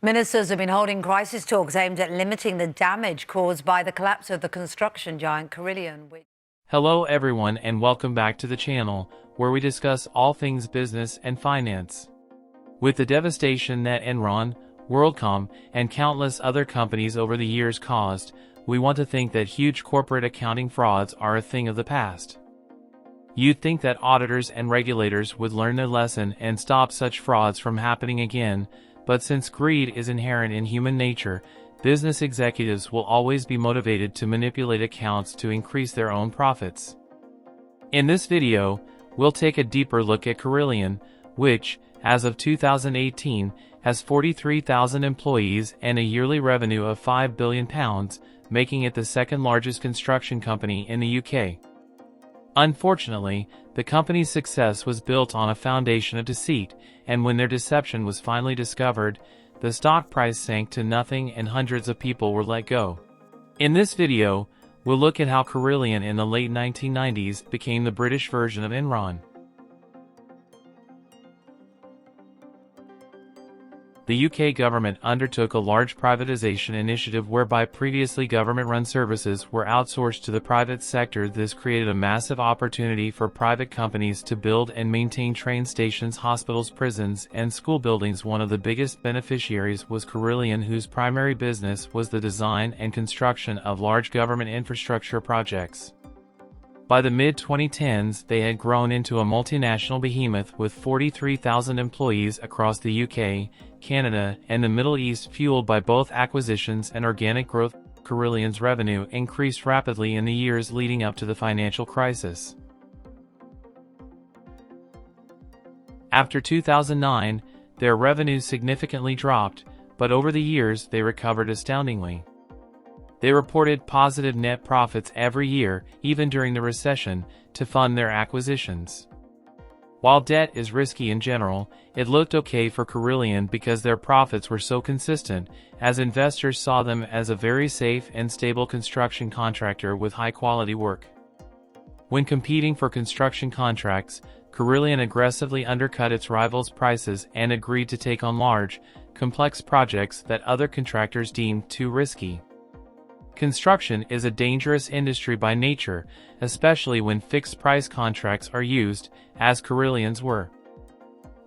Ministers have been holding crisis talks aimed at limiting the damage caused by the collapse of the construction giant Carillion. Hello everyone and welcome back to the channel, where we discuss all things business and finance. With the devastation that Enron, WorldCom, and countless other companies over the years caused, we want to think that huge corporate accounting frauds are a thing of the past. You'd think that auditors and regulators would learn their lesson and stop such frauds from happening again, but since greed is inherent in human nature, business executives will always be motivated to manipulate accounts to increase their own profits. In this video, we'll take a deeper look at Carillion, which, as of 2018, has 43,000 employees and a yearly revenue of £5 billion, making it the second largest construction company in the UK. Unfortunately, the company's success was built on a foundation of deceit, and when their deception was finally discovered, the stock price sank to nothing and hundreds of people were let go. In this video, we'll look at how Carillion in the late 1990s became the British version of Enron. The UK government undertook a large privatization initiative whereby previously government-run services were outsourced to the private sector. This created a massive opportunity for private companies to build and maintain train stations, hospitals, prisons, and school buildings. One of the biggest beneficiaries was Carillion, whose primary business was the design and construction of large government infrastructure projects. By the mid-2010s, they had grown into a multinational behemoth with 43,000 employees across the UK, Canada, and the Middle East. Fueled by both acquisitions and organic growth, Carillion's revenue increased rapidly in the years leading up to the financial crisis. After 2009, their revenue significantly dropped, but over the years they recovered astoundingly. They reported positive net profits every year, even during the recession, to fund their acquisitions. While debt is risky in general, it looked okay for Carillion because their profits were so consistent, as investors saw them as a very safe and stable construction contractor with high-quality work. When competing for construction contracts, Carillion aggressively undercut its rivals' prices and agreed to take on large, complex projects that other contractors deemed too risky. Construction is a dangerous industry by nature, especially when fixed-price contracts are used, as Carillion's were.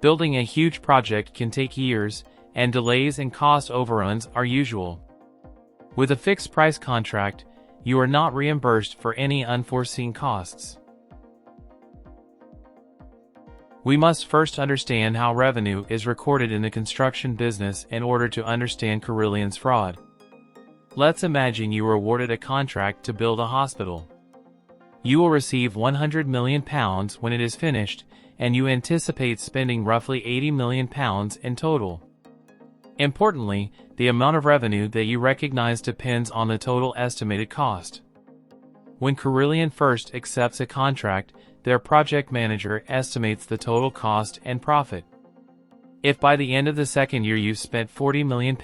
Building a huge project can take years, and delays and cost overruns are usual. With a fixed-price contract, you are not reimbursed for any unforeseen costs. We must first understand how revenue is recorded in the construction business in order to understand Carillion's fraud. Let's imagine you were awarded a contract to build a hospital. You will receive £100 million when it is finished, and you anticipate spending roughly £80 million in total. Importantly, the amount of revenue that you recognize depends on the total estimated cost. When Carillion first accepts a contract, their project manager estimates the total cost and profit. If by the end of the second year you've spent £40 million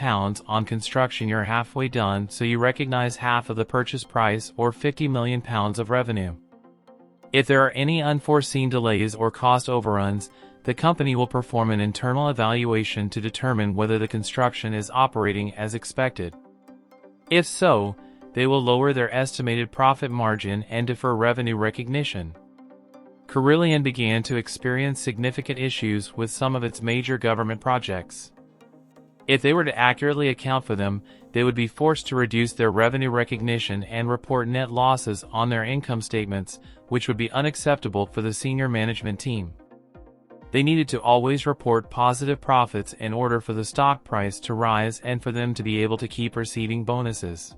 on construction, you're halfway done, so you recognize half of the purchase price, or £50 million of revenue. If there are any unforeseen delays or cost overruns, the company will perform an internal evaluation to determine whether the construction is operating as expected. If so, they will lower their estimated profit margin and defer revenue recognition. Carillion began to experience significant issues with some of its major government projects. If they were to accurately account for them, they would be forced to reduce their revenue recognition and report net losses on their income statements, which would be unacceptable for the senior management team. They needed to always report positive profits in order for the stock price to rise and for them to be able to keep receiving bonuses.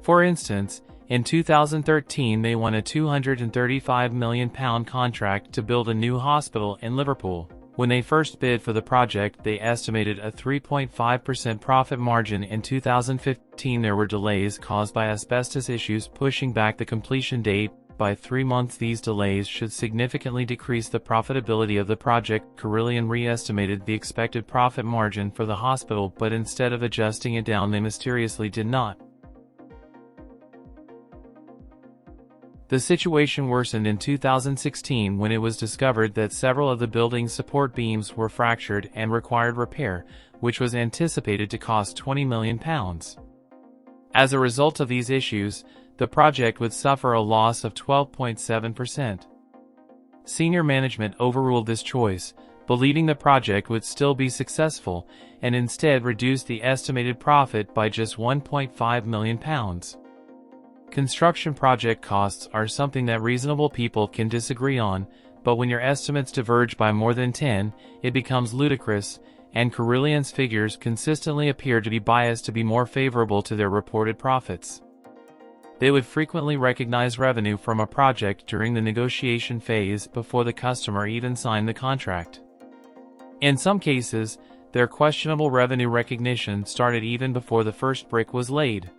For instance, in 2013 they won a £235 million contract to build a new hospital in Liverpool. When they first bid for the project, they estimated a 3.5% profit margin. In 2015 there were delays caused by asbestos issues, pushing back the completion date by 3 months. These delays should significantly decrease the profitability of the project. Carillion re-estimated the expected profit margin for the hospital, but instead of adjusting it down, they mysteriously did not. The situation worsened in 2016 when it was discovered that several of the building's support beams were fractured and required repair, which was anticipated to cost £20 million. As a result of these issues, the project would suffer a loss of 12.7%. Senior management overruled this choice, believing the project would still be successful, and instead reduced the estimated profit by just £1.5 million. Construction project costs are something that reasonable people can disagree on, but when your estimates diverge by more than 10, it becomes ludicrous, and Carillion's figures consistently appear to be biased to be more favorable to their reported profits. They would frequently recognize revenue from a project during the negotiation phase before the customer even signed the contract. In some cases, their questionable revenue recognition started even before the first brick was laid.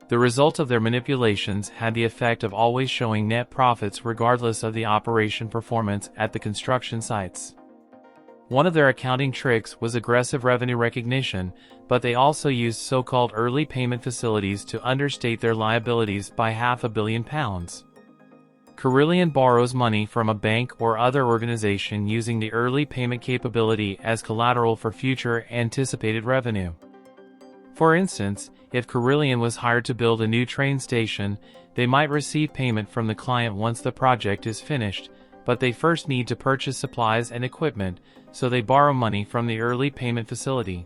The result of their manipulations had the effect of always showing net profits regardless of the operation performance at the construction sites. One of their accounting tricks was aggressive revenue recognition, but they also used so-called early payment facilities to understate their liabilities by £500 million. Carillion borrows money from a bank or other organization using the early payment capability as collateral for future anticipated revenue. For instance, if Carillion was hired to build a new train station, they might receive payment from the client once the project is finished, but they first need to purchase supplies and equipment, so they borrow money from the early payment facility.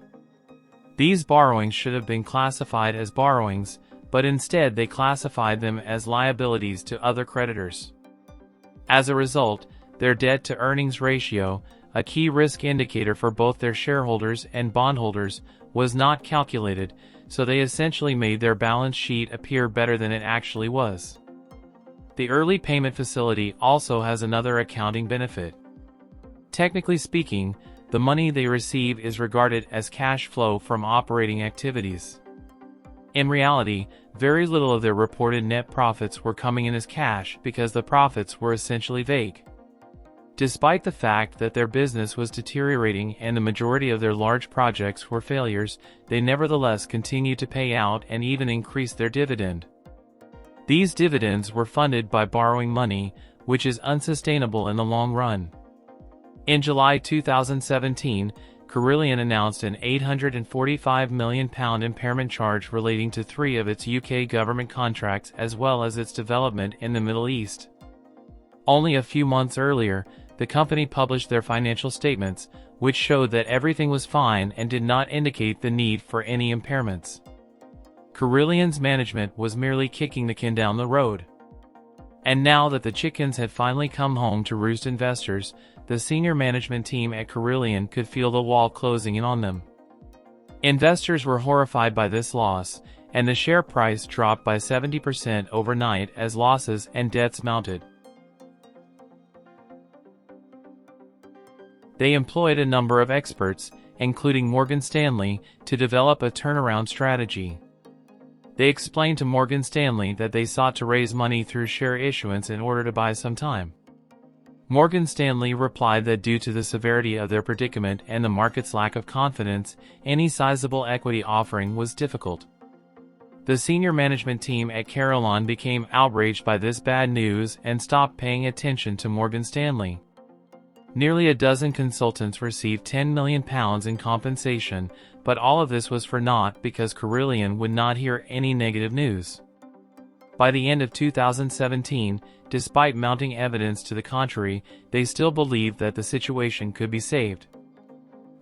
These borrowings should have been classified as borrowings, but instead they classified them as liabilities to other creditors. As a result, their debt-to-earnings ratio, a key risk indicator for both their shareholders and bondholders, was not calculated, so they essentially made their balance sheet appear better than it actually was. The early payment facility also has another accounting benefit. Technically speaking, the money they receive is regarded as cash flow from operating activities. In reality, very little of their reported net profits were coming in as cash because the profits were essentially vague. Despite the fact that their business was deteriorating and the majority of their large projects were failures, they nevertheless continued to pay out and even increase their dividend. These dividends were funded by borrowing money, which is unsustainable in the long run. In July 2017, Carillion announced an £845 million impairment charge relating to 3 of its UK government contracts as well as its development in the Middle East. Only a few months earlier, the company published their financial statements, which showed that everything was fine and did not indicate the need for any impairments. Carillion's management was merely kicking the can down the road. And now that the chickens had finally come home to roost, investors, the senior management team at Carillion could feel the wall closing in on them. Investors were horrified by this loss, and the share price dropped by 70% overnight as losses and debts mounted. They employed a number of experts, including Morgan Stanley, to develop a turnaround strategy. They explained to Morgan Stanley that they sought to raise money through share issuance in order to buy some time. Morgan Stanley replied that due to the severity of their predicament and the market's lack of confidence, any sizable equity offering was difficult. The senior management team at Carillion became outraged by this bad news and stopped paying attention to Morgan Stanley. Nearly a dozen consultants received £10 million in compensation, but all of this was for naught because Carillion would not hear any negative news. By the end of 2017, despite mounting evidence to the contrary, they still believed that the situation could be saved.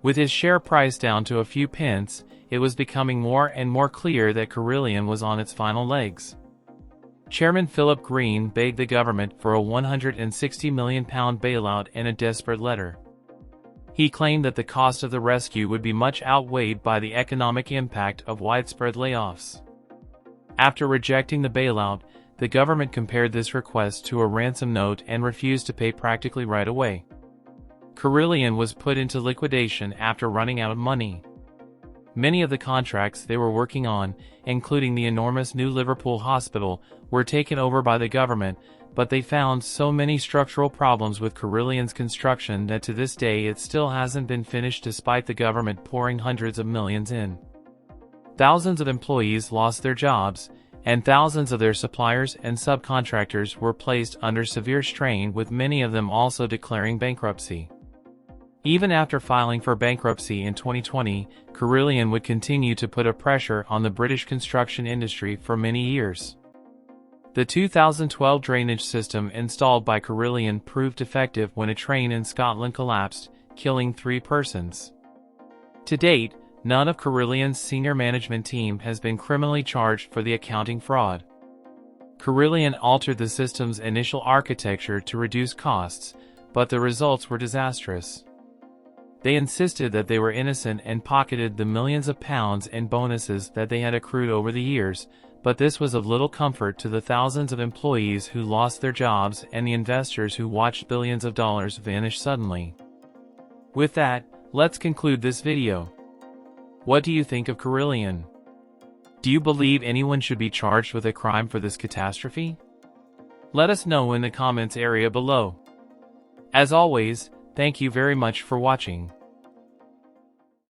With his share price down to a few pence, it was becoming more and more clear that Carillion was on its final legs. Chairman Philip Green begged the government for a £160 million bailout in a desperate letter. He claimed that the cost of the rescue would be much outweighed by the economic impact of widespread layoffs. After rejecting the bailout, the government compared this request to a ransom note and refused to pay practically right away. Carillion was put into liquidation after running out of money. Many of the contracts they were working on, including the enormous new Liverpool hospital, were taken over by the government, but they found so many structural problems with Carillion's construction that to this day it still hasn't been finished despite the government pouring hundreds of millions in. Thousands of employees lost their jobs, and thousands of their suppliers and subcontractors were placed under severe strain, with many of them also declaring bankruptcy. Even after filing for bankruptcy in 2020, Carillion would continue to put a pressure on the British construction industry for many years. The 2012 drainage system installed by Carillion proved effective when a train in Scotland collapsed, killing 3 persons. To date, none of Carillion's senior management team has been criminally charged for the accounting fraud. Carillion altered the system's initial architecture to reduce costs, but the results were disastrous. They insisted that they were innocent and pocketed the millions of pounds in bonuses that they had accrued over the years, but this was of little comfort to the thousands of employees who lost their jobs and the investors who watched billions of dollars vanish suddenly. With that, let's conclude this video. What do you think of Carillion? Do you believe anyone should be charged with a crime for this catastrophe? Let us know in the comments area below. As always, thank you very much for watching.